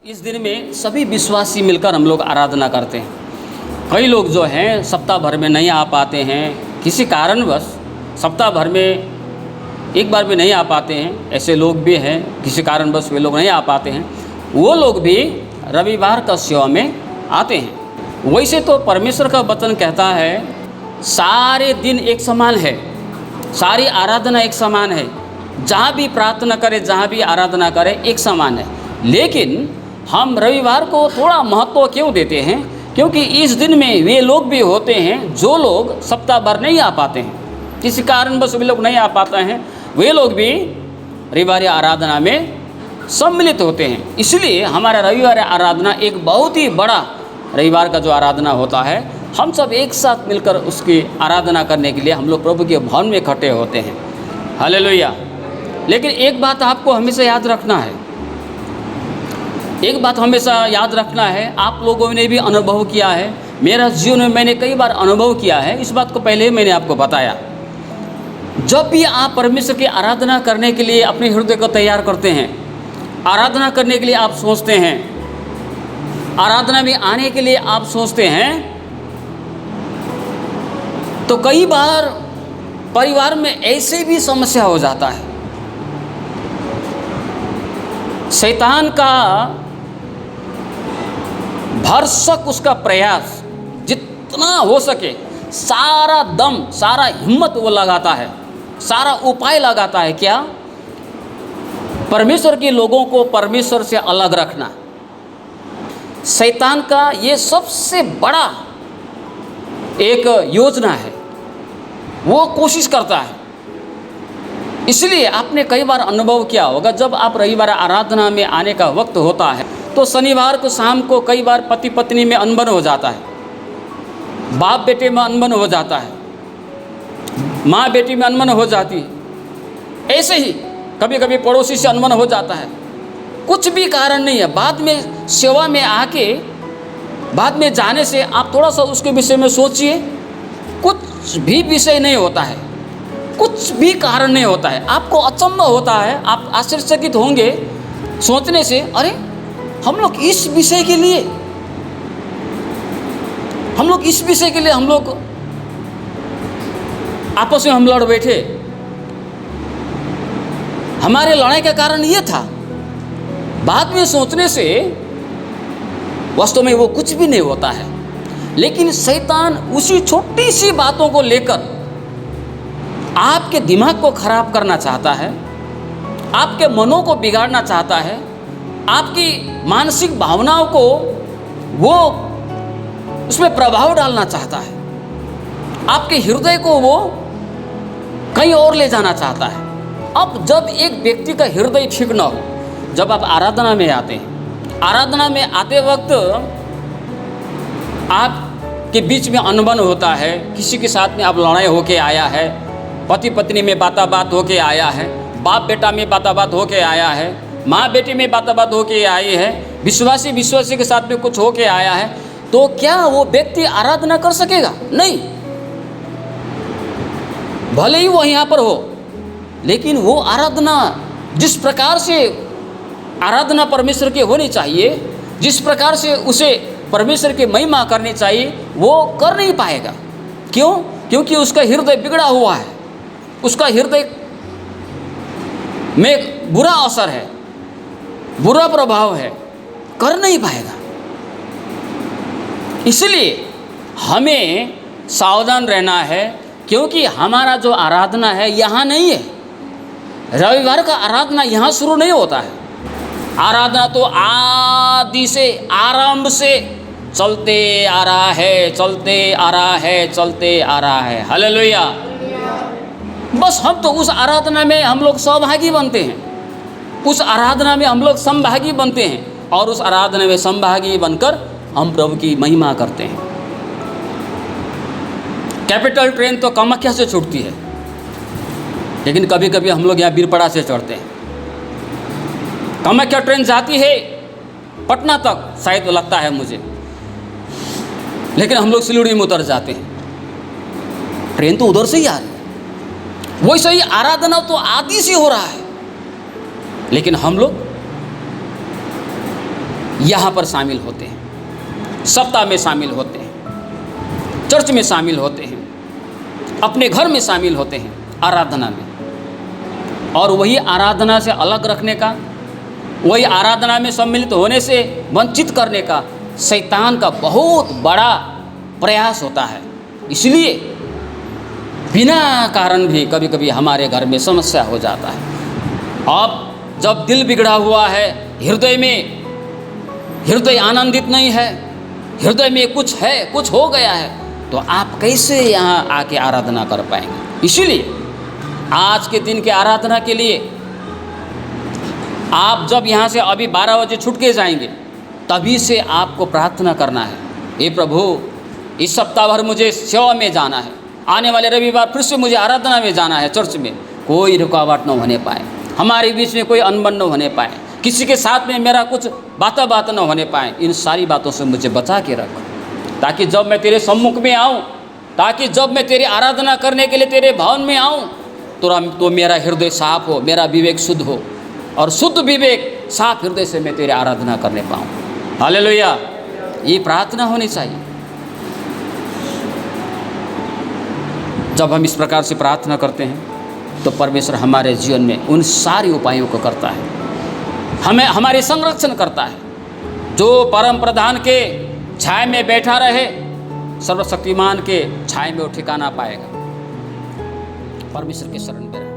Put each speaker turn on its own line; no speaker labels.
इस दिन में सभी विश्वासी मिलकर हम लोग आराधना करते हैं। कई लोग जो हैं सप्ताह भर में नहीं आ पाते हैं, किसी कारणवश सप्ताह भर में एक बार भी नहीं आ पाते हैं। ऐसे लोग भी हैं, किसी कारणवश वे लोग नहीं आ पाते हैं। वो लोग भी रविवार का सेवा में आते हैं। वैसे तो परमेश्वर का वचन कहता है सारे दिन एक समान है, सारी आराधना एक समान है, जहाँ भी प्रार्थना करें, जहाँ भी आराधना करें एक समान है। लेकिन हम रविवार को थोड़ा महत्व क्यों देते हैं? क्योंकि इस दिन में वे लोग भी होते हैं जो लोग सप्ताह भर नहीं आ पाते हैं, किसी कारणवश वे लोग नहीं आ पाते हैं। वे लोग भी रविवार आराधना में सम्मिलित होते हैं। इसलिए हमारा रविवार आराधना एक बहुत ही बड़ा रविवार का जो आराधना होता है, हम सब एक साथ मिलकर उसकी आराधना करने के लिए हम लोग प्रभु के भवन में इकट्ठे होते हैं। हालेलुया। लेकिन एक बात आपको हमेशा याद रखना है, एक बात हमेशा याद रखना है, आप लोगों ने भी अनुभव किया है, मेरा जीवन में मैंने कई बार अनुभव किया है। इस बात को पहले ही मैंने आपको बताया। जब भी आप परमेश्वर की आराधना करने के लिए अपने हृदय को तैयार करते हैं, आराधना करने के लिए आप सोचते हैं, आराधना में आने के लिए आप सोचते हैं, तो कई बार परिवार में ऐसे भी समस्या हो जाता है। शैतान का भरसक उसका प्रयास जितना हो सके सारा दम, सारा हिम्मत वो लगाता है, सारा उपाय लगाता है। क्या? परमेश्वर के लोगों को परमेश्वर से अलग रखना। शैतान का ये सबसे बड़ा एक योजना है, वो कोशिश करता है। इसलिए आपने कई बार अनुभव किया होगा, जब आप रविवार आराधना में आने का वक्त होता है तो शनिवार को शाम को कई बार पति पत्नी में अनबन हो जाता है, बाप बेटे में अनबन हो जाता है, माँ बेटी में अनबन हो जाती है। ऐसे ही कभी कभी पड़ोसी से अनबन हो जाता है, कुछ भी कारण नहीं है। बाद में सेवा में आके, बाद में जाने से आप थोड़ा सा उसके विषय में सोचिए, कुछ भी विषय नहीं होता है, कुछ भी कारण नहीं होता है। आपको अचंभव होता है, आप आश्चर्यचकित होंगे सोचने से, अरे हम लोग इस विषय के लिए, हम लोग इस विषय के लिए हम लोग आपस में हम लड़ बैठे। हमारे लड़ाई का कारण ये था। बाद में सोचने से वास्तव में वो कुछ भी नहीं होता है। लेकिन शैतान उसी छोटी सी बातों को लेकर आपके दिमाग को खराब करना चाहता है, आपके मनों को बिगाड़ना चाहता है, आपकी मानसिक भावनाओं को वो उसमें प्रभाव डालना चाहता है, आपके हृदय को वो कहीं और ले जाना चाहता है। अब जब एक व्यक्ति का हृदय ठीक ना हो, जब आप आराधना में आते हैं, आराधना में आते वक्त आपके बीच में अनबन होता है, किसी के साथ में आप लड़ाई होके आया है, पति पत्नी में बात होके आया है, बाप बेटा में बात होके आया है, माँ बेटी में बात होके आई है, विश्वासी के साथ में कुछ होके आया है, तो क्या वो व्यक्ति आराधना कर सकेगा? नहीं। भले ही वो यहाँ पर हो, लेकिन वो आराधना जिस प्रकार से आराधना परमेश्वर की होनी चाहिए, जिस प्रकार से उसे परमेश्वर की महिमा करनी चाहिए, वो कर नहीं पाएगा। क्यों? क्योंकि उसका हृदय बिगड़ा हुआ है, उसका हृदय में बुरा असर है, बुरा प्रभाव है, कर नहीं पाएगा। इसलिए हमें सावधान रहना है, क्योंकि हमारा जो आराधना है यहाँ नहीं है। रविवार का आराधना यहाँ शुरू नहीं होता है। आराधना तो आदि से, आरंभ से चलते आ रहा है, चलते आ रहा है, चलते आ रहा है। हालेलुया। बस हम तो उस आराधना में हम लोग सहभागी बनते हैं, उस आराधना में हम लोग संभागी बनते हैं, और उस आराधना में संभागी बनकर हम प्रभु की महिमा करते हैं। कैपिटल ट्रेन तो कामाख्या से छूटती है, लेकिन कभी कभी हम लोग यहाँ बीरपड़ा से चढ़ते हैं। कामाख्या ट्रेन जाती है पटना तक, शायद तो लगता है मुझे, लेकिन हम लोग सिलीगुड़ी में उतर जाते हैं। ट्रेन तो उधर से ही आ रही है। वैसे ही आराधना तो आदि से हो रहा है, लेकिन हम लोग यहाँ पर शामिल होते हैं, सप्ताह में शामिल होते हैं, चर्च में शामिल होते हैं, अपने घर में शामिल होते हैं, आराधना में। और वही आराधना से अलग रखने का, वही आराधना में सम्मिलित होने से वंचित करने का शैतान का बहुत बड़ा प्रयास होता है। इसलिए बिना कारण भी कभी कभी हमारे घर में समस्या हो जाता है। अब जब दिल बिगड़ा हुआ है, हृदय आनंदित नहीं है, हृदय में कुछ है, कुछ हो गया है, तो आप कैसे यहाँ आके आराधना कर पाएंगे। इसीलिए आज के दिन के आराधना के लिए आप जब यहाँ से अभी 12 बजे छूट के जाएंगे, तभी से आपको प्रार्थना करना है, हे प्रभु इस सप्ताह भर मुझे सेवा में जाना है, आने वाले रविवार फिर से मुझे आराधना में जाना है, चर्च में कोई रुकावट न होने पाए, हमारे बीच में कोई अनबन न होने पाए, किसी के साथ में मेरा कुछ बात न होने पाए। इन सारी बातों से मुझे बचा के रख, ताकि जब मैं तेरे सम्मुख में आऊँ, ताकि जब मैं तेरी आराधना करने के लिए तेरे भवन में आऊँ तो मेरा हृदय साफ हो, मेरा विवेक शुद्ध हो, और शुद्ध विवेक साफ हृदय से मैं तेरी आराधना करने पाऊँ। हालेलुया। ये प्रार्थना होनी चाहिए। जब हम इस प्रकार से प्रार्थना करते हैं तो परमेश्वर हमारे जीवन में उन सारे उपायों को करता है, हमें हमारे संरक्षण करता है। जो परम प्रधान के छाया में बैठा रहे, सर्वशक्तिमान के छाया में वो ठिकाना पाएगा। परमेश्वर के शरण में रहे।